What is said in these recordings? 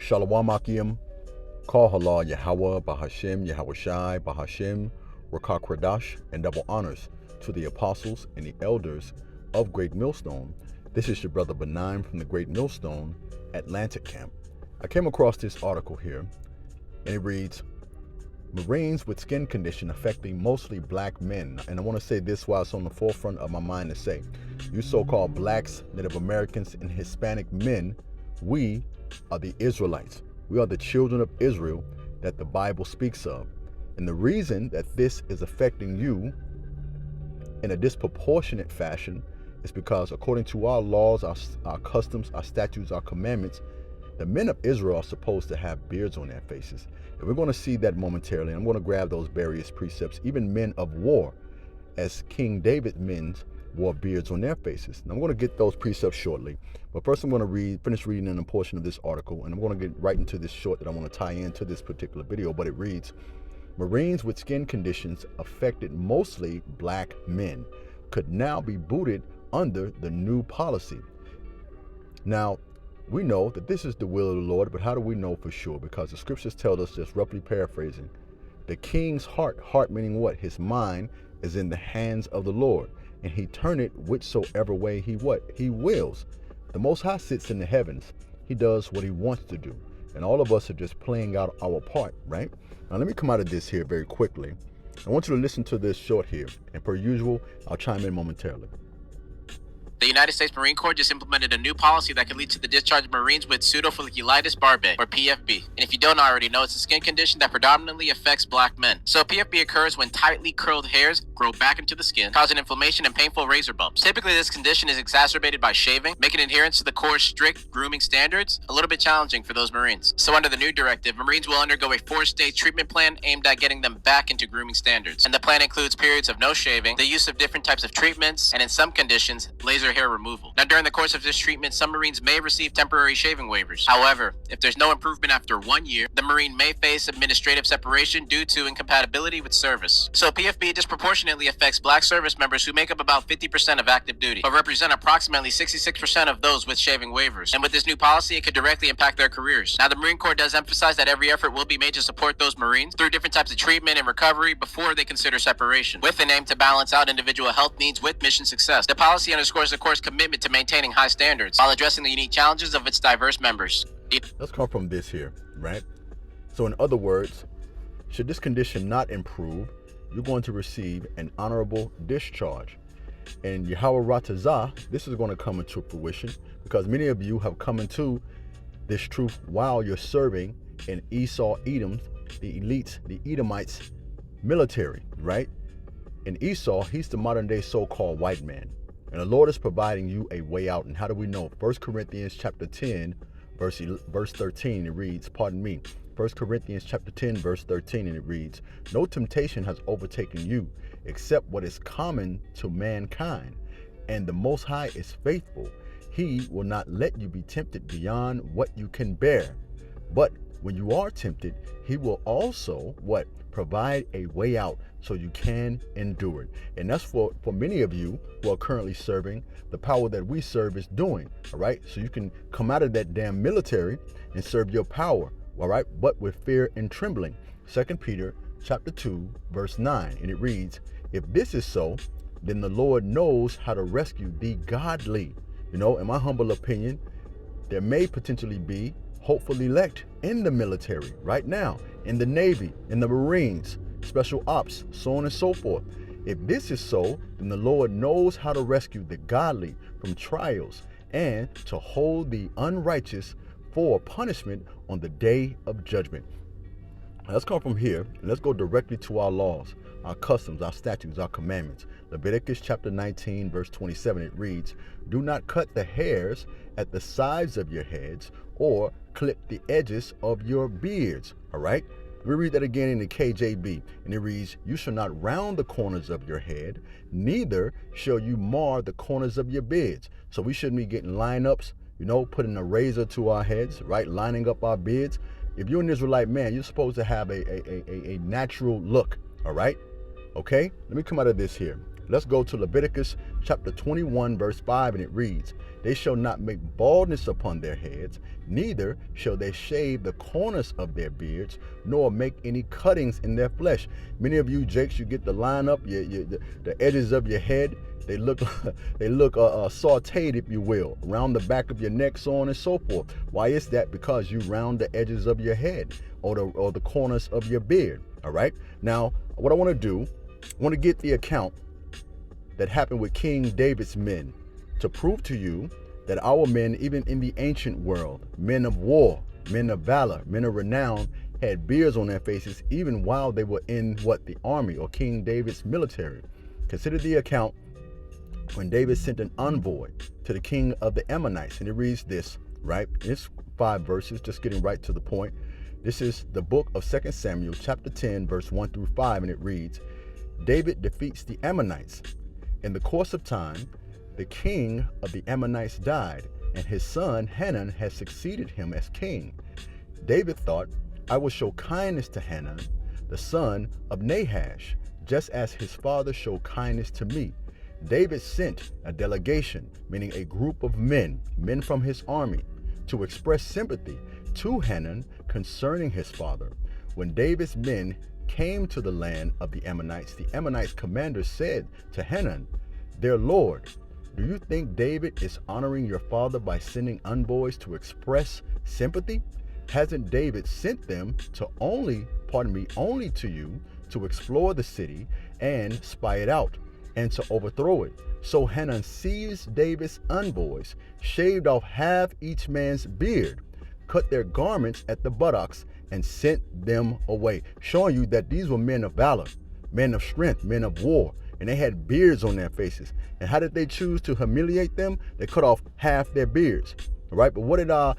Shalom Akim, Kal Halal Yahweh, Bahashem, Yahawashi, Bahashem, Rakak Kradash, and double honors to the apostles and the elders of Great Millstone. This is your brother Benign from the Great Millstone Atlantic Camp. I came across this article here, and it reads, Marines with skin condition affecting mostly black men. And I want to say this while it's on the forefront of my mind to say, you so-called blacks, Native Americans, and Hispanic men, we are the Israelites. We are the children of Israel that the Bible speaks of. And the reason that this is affecting you in a disproportionate fashion is because according to our laws, our customs, our statutes, our commandments, the men of Israel are supposed to have beards on their faces. And we're going to see that momentarily. I'm going to grab those various precepts. Even men of war, as King David's men wore beards on their faces. And I'm going to get those precepts shortly. But first I'm going to finish reading a portion of this article, and I'm going to get right into this short that I want to tie into this particular video. But it reads, Marines with skin conditions affected mostly black men could now be booted under the new policy. Now, we know that this is the will of the Lord, but how do we know for sure? Because the scriptures tell us, just roughly paraphrasing, the king's heart meaning what? His mind is in the hands of the Lord, and he turn it whichsoever way he wills. The Most High sits in the heavens. He does what he wants to do, and all of us are just playing out our part, right? Now let me come out of this here very quickly. I want you to listen to this short here, and per usual, I'll chime in momentarily. The United States Marine Corps just implemented a new policy that could lead to the discharge of Marines with pseudofolliculitis barbae, or PFB. And if you don't already know, it's a skin condition that predominantly affects black men. So PFB occurs when tightly curled hairs grow back into the skin, causing inflammation and painful razor bumps. Typically, this condition is exacerbated by shaving, making adherence to the Corps' strict grooming standards a little bit challenging for those Marines. So under the new directive, Marines will undergo a 4-stage treatment plan aimed at getting them back into grooming standards. And the plan includes periods of no shaving, the use of different types of treatments, and in some conditions, laser hair removal. Now, during the course of this treatment, some Marines may receive temporary shaving waivers. However, if there's no improvement after 1 year, the Marine may face administrative separation due to incompatibility with service. So PFB disproportionately affects black service members who make up about 50% of active duty, but represent approximately 66% of those with shaving waivers. And with this new policy, it could directly impact their careers. Now, the Marine Corps does emphasize that every effort will be made to support those Marines through different types of treatment and recovery before they consider separation, with an aim to balance out individual health needs with mission success. The policy underscores the Corps' commitment to maintaining high standards while addressing the unique challenges of its diverse members. Let's come from this here, right? So in other words, should this condition not improve, you're going to receive an honorable discharge. And Yahweh Ratazah, this is going to come into fruition because many of you have come into this truth while you're serving in Esau Edom, the elites, the Edomites military, right? And Esau, he's the modern day so-called white man. And the Lord is providing you a way out. And how do we know? 1 Corinthians chapter 10, verse 13, it reads, 1 Corinthians chapter 10, verse 13, and it reads, no temptation has overtaken you except what is common to mankind. And the Most High is faithful. He will not let you be tempted beyond what you can bear. But when you are tempted, he will also, provide a way out so you can endure it. And that's for many of you who are currently serving. The power that we serve is doing, all right? So you can come out of that damn military and serve your power, all right? But with fear and trembling. 2 Peter chapter 2, verse 9, and it reads, if this is so, then the Lord knows how to rescue the godly. You know, in my humble opinion, there may potentially be hopeful elect in the military right now, in the Navy, in the Marines, special ops, so on and so forth. If this is so, then the Lord knows how to rescue the godly from trials and to hold the unrighteous for punishment on the day of judgment. Let's come from here and let's go directly to our laws, our customs, our statutes, our commandments. Leviticus chapter 19, verse 27, it reads, do not cut the hairs at the sides of your heads or clip the edges of your beards. All right. We read that again in the KJV, and it reads, you shall not round the corners of your head, neither shall you mar the corners of your beards. So we shouldn't be getting lineups, you know, putting a razor to our heads, right? Lining up our beards. If you're an Israelite man, you're supposed to have a natural look. All right. Okay. Let me come out of this here. Let's go to Leviticus chapter 21, verse 5, and it reads, "They shall not make baldness upon their heads, neither shall they shave the corners of their beards, nor make any cuttings in their flesh." Many of you, Jakes, you get the line up, the edges of your head, they look sauteed, if you will, around the back of your neck, so on and so forth. Why is that? Because you round the edges of your head or the corners of your beard. All right. Now, what I want to do, I want to get the account that happened with King David's men to prove to you that our men, even in the ancient world, men of war, men of valor, men of renown, had beards on their faces even while they were in the army or King David's military. Consider the account when David sent an envoy to the king of the Ammonites, and it reads this, right? It's 5 verses, just getting right to the point. This is the book of 2 Samuel, chapter 10, verse 1 through 5, and it reads, "David defeats the Ammonites. In the course of time, the king of the Ammonites died, and his son Hanun has succeeded him as king. David thought, I will show kindness to Hanun, the son of Nahash, just as his father showed kindness to me. David sent a delegation, meaning a group of men from his army, to express sympathy to Hanun concerning his father. When David's men came to the land of the Ammonites commander said to Hanun, their lord, do you think David is honoring your father by sending envoys to express sympathy? Hasn't David sent them to only to you to explore the city and spy it out and to overthrow it? So Hanun seized David's envoys, shaved off half each man's beard, cut their garments at the buttocks, and sent them away," showing you that these were men of valor, men of strength, men of war, and they had beards on their faces. And how did they choose to humiliate them? They cut off half their beards. All right, but what did our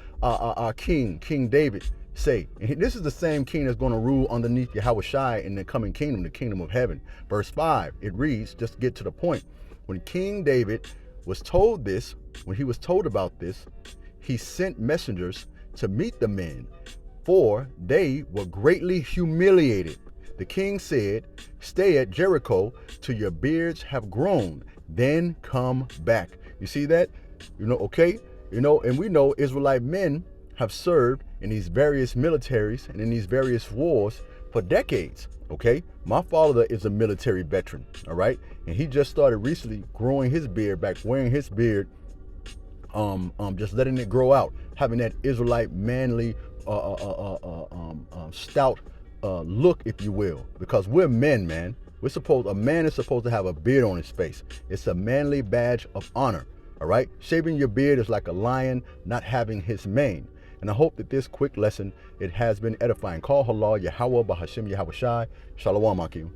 King David say? And this is the same king that's going to rule underneath Yahushua in the coming kingdom, the kingdom of heaven. Verse 5, it reads, just to get to the point, when King David was told this, when he was told about this, he sent messengers to meet the men, for they were greatly humiliated. The king said, stay at Jericho till your beards have grown, then come back. You see that? Okay? And we know Israelite men have served in these various militaries and in these various wars for decades, okay? My father is a military veteran, all right? And he just started recently growing his beard back, wearing his beard, just letting it grow out, having that Israelite manly, stout look, if you will, because we're men, man. A man is supposed to have a beard on his face. It's a manly badge of honor. All right, shaving your beard is like a lion not having his mane. And I hope that this quick lesson, it has been edifying. Call halal Yahweh Bahashim Yahushai. Shalom, Akim.